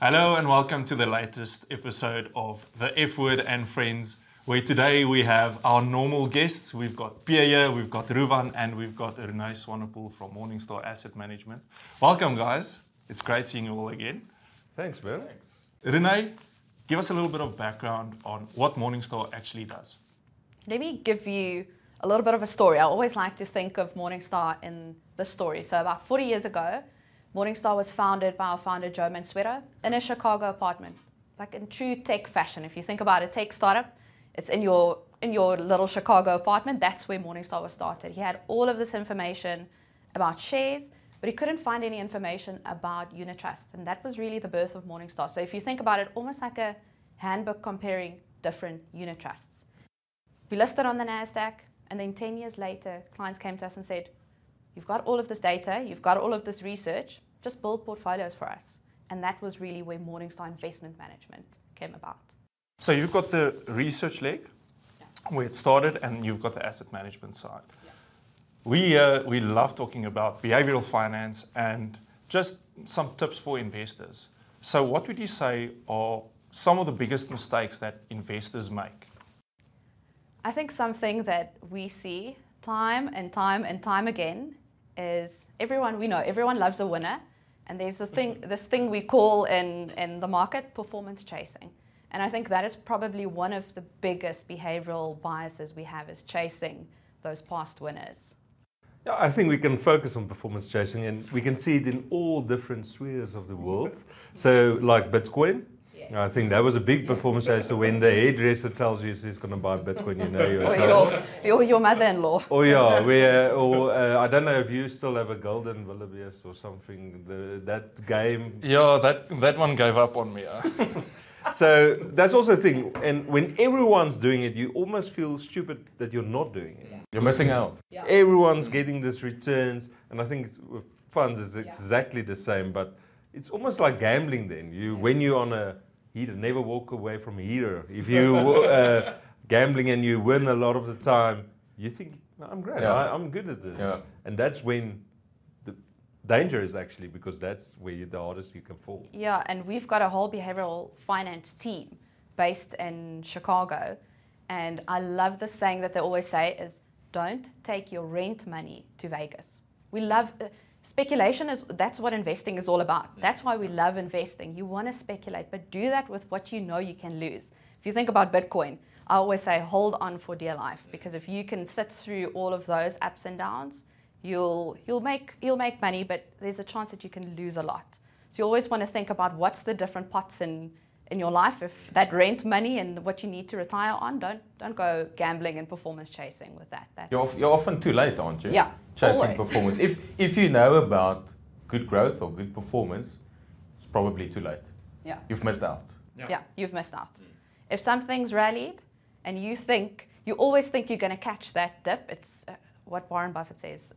Hello and welcome to the latest episode of The F Word and Friends, where today we have our normal guests. We've got Pierre here, we've got Ruvan, and we've got Roné Swanepoel from Morningstar Asset Management. Welcome, guys. It's great seeing you all again. Thanks, man. Thanks. Roné, give us a little bit of background on what Morningstar actually does. Let me give you a little bit of a story. I always like to think of Morningstar in the story. So about 40 years ago, Morningstar was founded by our founder, Roné Swanepoel, in a Chicago apartment, like in true tech fashion. If you think about a tech startup, it's in your little Chicago apartment. That's where Morningstar was started. He had all of this information about shares, but he couldn't find any information about unit trusts. And that was really the birth of Morningstar. So if you think about it, almost like a handbook comparing different unit trusts. We listed on the NASDAQ, and then 10 years later, clients came to us and said, you've got all of this data, you've got all of this research, just build portfolios for us. And that was really where Morningstar Investment Management came about. So you've got the research leg, where it started, and you've got the asset management side. Yeah. We love talking about behavioral finance and just some tips for investors. So what would you say are some of the biggest mistakes that investors make? I think something that we see time and time again is everyone loves a winner, and there's this thing we call in the market performance chasing. And I think that is probably one of the biggest behavioral biases we have, is chasing those past winners. Yeah, I think we can focus on performance chasing, and we can see it in all different spheres of the world. So like Bitcoin, Yes. I think that was a big performance chaser. When the hairdresser tells you he's going to buy Bitcoin, you know you're Or your mother-in-law. Oh yeah, I don't know if you still have a golden Willoughby's or something, that game. Yeah, that one gave up on me. So that's also a thing. And when everyone's doing it, you almost feel stupid that you're not doing it. Yeah. You're missing out. Yeah. Everyone's getting this returns, and I think with funds it's exactly the same, but it's almost like gambling then. When you're on a heater, never walk away from a heater. If you gambling and you win a lot of the time, you think, no, I'm great, Yeah. I'm good at this. Yeah. And that's when the danger is actually, because that's where the hardest you can fall. Yeah, and we've got a whole behavioral finance team based in Chicago. And I love the saying that they always say is, don't take your rent money to Vegas. We love speculation. That's what investing is all about. That's why we love investing. You want to speculate, but do that with what you know you can lose. If you think about Bitcoin, I always say hold on for dear life, because if you can sit through all of those ups and downs, you'll make money, but there's a chance that you can lose a lot. So you always want to think about what's the different pots in your life. If that rent money and what you need to retire on, don't go gambling and performance chasing with that. You're often too late, aren't you? Yeah, Chasing always. performance. If you know about good growth or good performance, it's probably too late. Yeah. You've missed out. Yeah, you've missed out. If something's rallied and you always think you're going to catch that dip, it's what Warren Buffett says,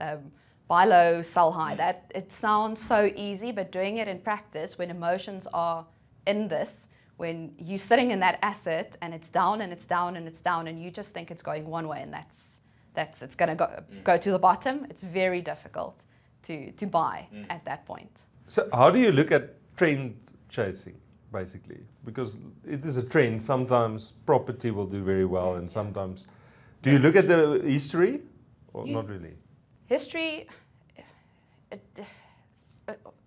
buy low, sell high. That it sounds so easy, but doing it in practice, when emotions are in this, when you're sitting in that asset and it's down and it's down and it's down, and you just think it's going one way and it's going to go to the bottom, it's very difficult to buy at that point. So how do you look at trend chasing, basically? Because it is a trend. Sometimes property will do very well, and sometimes... Do you look at the history, or not really? History,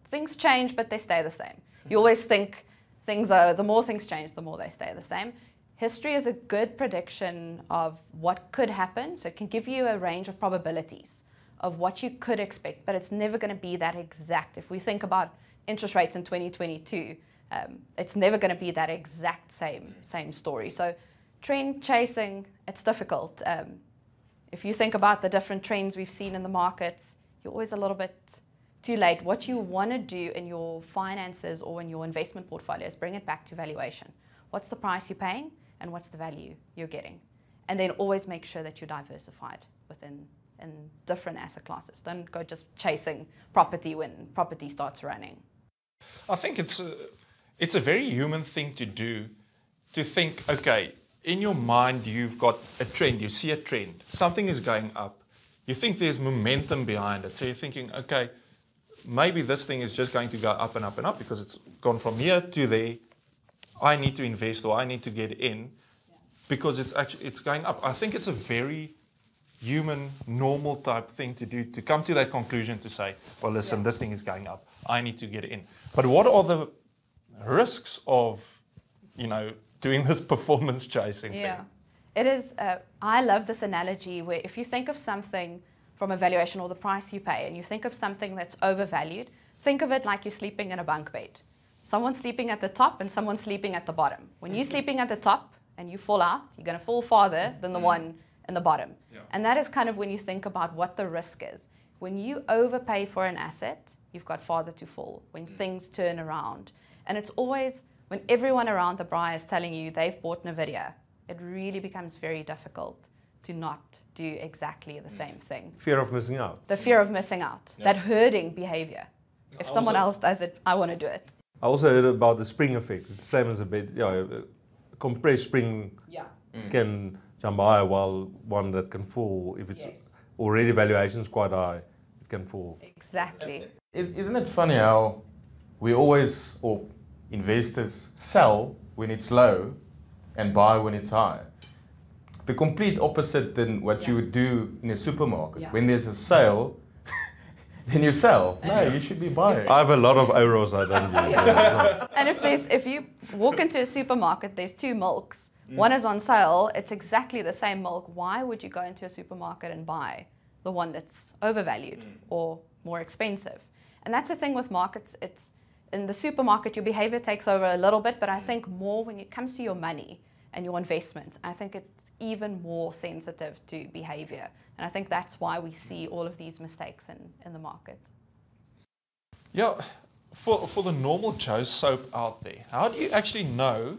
things change, but they stay the same. You always think the more things change, the more they stay the same. History is a good prediction of what could happen, so it can give you a range of probabilities of what you could expect, but it's never going to be that exact. If we think about interest rates in 2022, it's never going to be that exact same story. So trend chasing, it's difficult. If you think about the different trends we've seen in the markets, you're always a little bit too late. What you want to do in your finances or in your investment portfolio is bring it back to valuation. What's the price you're paying and what's the value you're getting? And then always make sure that you're diversified in different asset classes. Don't go just chasing property when property starts running. I think it's a very human thing to do, to think, okay, in your mind you've got a trend, you see a trend, something is going up, you think there's momentum behind it, so you're thinking, okay, maybe this thing is just going to go up and up and up because it's gone from here to there. I need to invest or I need to get in because it's going up. I think it's a very human, normal type thing to do, to come to that conclusion to say, well, listen, this thing is going up. I need to get in. But what are the risks of, doing this performance chasing thing? It is. I love this analogy where if you think of something from a valuation or the price you pay, and you think of something that's overvalued, think of it like you're sleeping in a bunk bed. Someone's sleeping at the top and someone's sleeping at the bottom. When you're sleeping at the top and you fall out, you're going to fall farther than the one in the bottom. Yeah. And that is kind of when you think about what the risk is. When you overpay for an asset, you've got farther to fall when things turn around. And it's always when everyone around the buyer is telling you they've bought NVIDIA, it really becomes very difficult to not do exactly the same thing. Fear of missing out. The fear of missing out. Yeah. That herding behavior. If someone else does it, I want to do it. I also heard about the spring effect. It's the same as a compressed spring can jump higher while one that can fall, if it's already valuations quite high, it can fall. Exactly. Isn't it funny how we always, or investors, sell when it's low and buy when it's high? The complete opposite than what you would do in a supermarket. Yeah. When there's a sale, then you sell. No, you should be buying. I have a lot of euros I don't use. And if you walk into a supermarket, there's two milks. One is on sale. It's exactly the same milk. Why would you go into a supermarket and buy the one that's overvalued or more expensive? And that's the thing with markets. It's in the supermarket, your behavior takes over a little bit, but I think more when it comes to your money and your investment, I think it's even more sensitive to behavior. And I think that's why we see all of these mistakes in the market. Yeah, for the normal Joe Soap out there, how do you actually know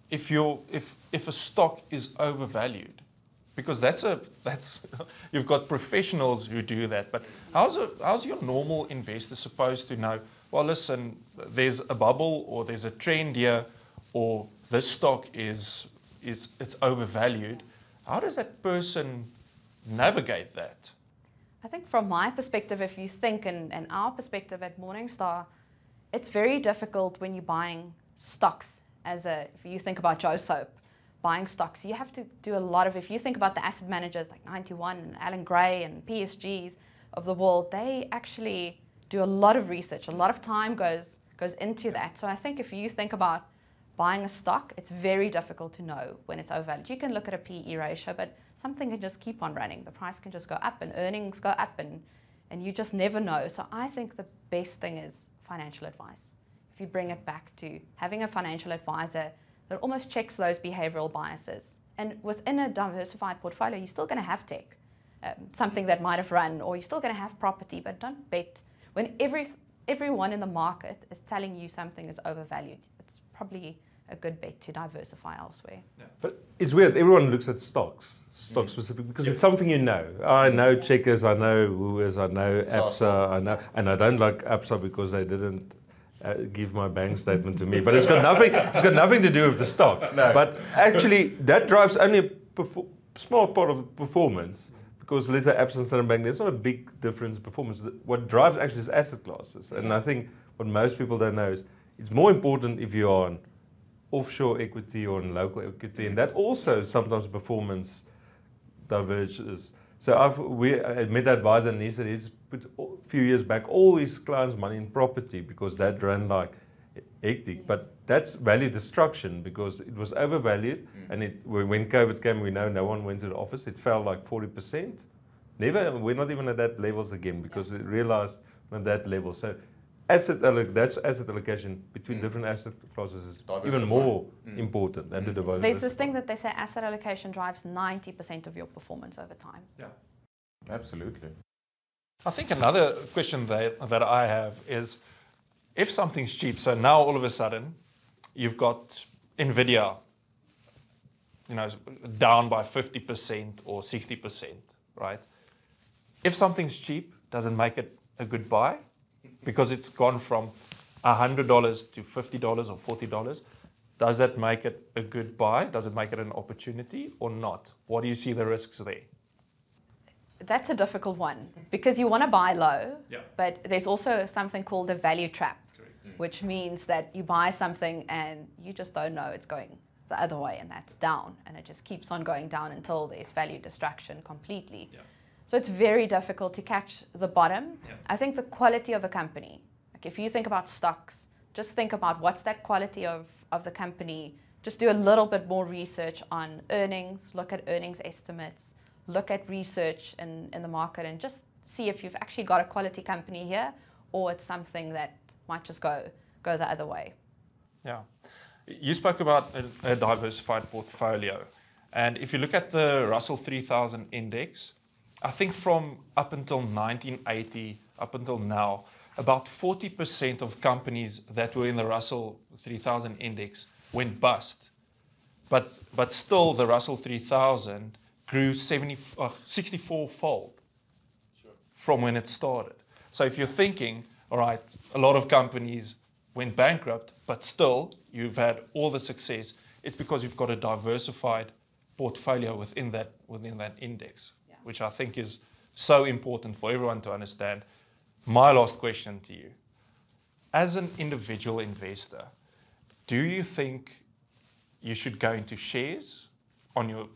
if a stock is overvalued? Because that's you've got professionals who do that, but how's your normal investor supposed to know? Well, listen, there's a bubble, or there's a trend here, or this stock it's overvalued. How does that person navigate that? I think from my perspective, if you think, and our perspective at Morningstar, it's very difficult when you're buying stocks. If you think about Joe Soap, buying stocks, you have to do a lot of, if you think about the asset managers like 91 and Alan Gray and PSGs of the world, they actually do a lot of research. A lot of time goes into that. So I think if you think about buying a stock, it's very difficult to know when it's overvalued. You can look at a PE ratio, but something can just keep on running. The price can just go up and earnings go up and you just never know. So I think the best thing is financial advice. If you bring it back to having a financial advisor that almost checks those behavioral biases. And within a diversified portfolio, you're still going to have tech, something that might have run, or you're still going to have property, but don't bet. When everyone in the market is telling you something is overvalued, it's probably a good bet to diversify elsewhere. Yeah. But it's weird, everyone looks at stocks specific, because it's something you know. I know Checkers, I know Woolworths, I know Absa, and I don't like Absa because they didn't give my bank statement to me. But it's got nothing to do with the stock. No. But actually, that drives only a small part of performance. Because let's say Absa and Standard Bank, there's not a big difference in performance. What drives actually is asset classes. And I think what most people don't know is it's more important if you're on offshore equity or on local equity. And that also sometimes performance diverges. So I met an advisor and he said he's put a few years back all his clients' money in property because that ran like hectic. But that's value destruction because it was overvalued. And when COVID came, we know no one went to the office. It fell like 40%. We're not even at that levels again because we realized we're at that level. So asset allocation between different asset classes is even more important than to diversify. There's this thing that they say asset allocation drives 90% of your performance over time. Yeah, absolutely. I think another question that I have is, if something's cheap, so now all of a sudden you've got NVIDIA, down by 50% or 60%, right? If something's cheap, does it make it a good buy? Because it's gone from $100 to $50 or $40. Does that make it a good buy? Does it make it an opportunity or not? What do you see the risks there? That's a difficult one because you want to buy low, Yeah. but there's also something called a value trap, Correct. which means that you buy something and you just don't know it's going the other way, and that's down, and it just keeps on going down until there's value destruction completely. Yeah. So it's very difficult to catch the bottom. Yeah. I think the quality of a company, like if you think about stocks, just think about what's that quality of the company. Just do a little bit more research on earnings, look at earnings estimates, look at research in the market, and just see if you've actually got a quality company here or it's something that might just go the other way. Yeah. You spoke about a diversified portfolio. And if you look at the Russell 3000 index, I think from up until 1980, up until now, about 40% of companies that were in the Russell 3000 index went bust. But still, the Russell 3000 grew 64-fold from when it started. So if you're thinking, all right, a lot of companies went bankrupt, but still you've had all the success, it's because you've got a diversified portfolio within that index, which I think is so important for everyone to understand. My last question to you. As an individual investor, do you think you should go into shares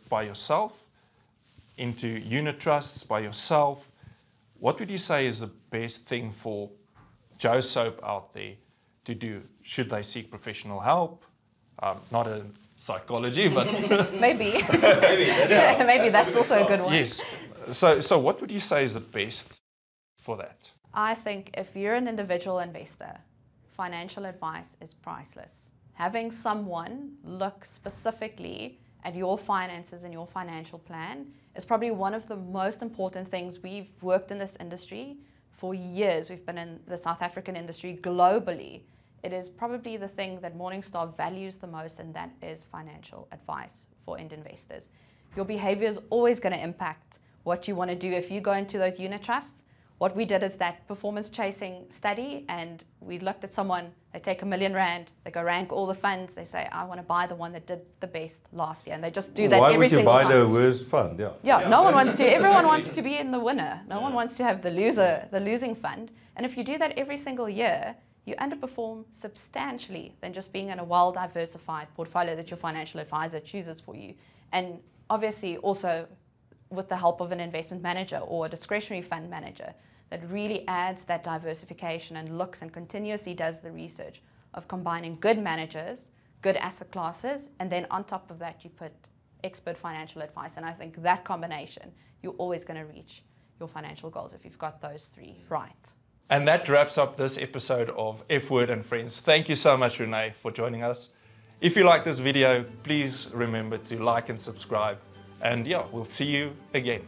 by yourself, into unit trusts by yourself? What would you say is the best thing for Joe Soap out there to do? Should they seek professional help? Not a psychology, but Maybe. Maybe that's also a good one. yes. So what would you say is the best for that? I think if you're an individual investor, financial advice is priceless. Having someone look specifically at your finances and your financial plan is probably one of the most important things. We've worked in this industry for years. We've been in the South African industry globally. It is probably the thing that Morningstar values the most, and that is financial advice for end investors. Your behavior is always going to impact what you want to do. If you go into those unit trusts, what we did is that performance chasing study, and we looked at someone, they take R1 million, they go rank all the funds, they say, I want to buy the one that did the best last year, and they just do that every single time. Why would you buy the worst fund? Yeah, no one wants to. Everyone wants to be in the winner. No one wants to have the losing fund. And if you do that every single year, you underperform substantially than just being in a well-diversified portfolio that your financial advisor chooses for you. And obviously also with the help of an investment manager or a discretionary fund manager that really adds that diversification and looks and continuously does the research of combining good managers, good asset classes, and then on top of that you put expert financial advice. And I think that combination, you're always going to reach your financial goals if you've got those three right. And that wraps up this episode of F Word and Friends. Thank you so much, Roné, for joining us. If you like this video, please remember to like and subscribe. And yeah, we'll see you again.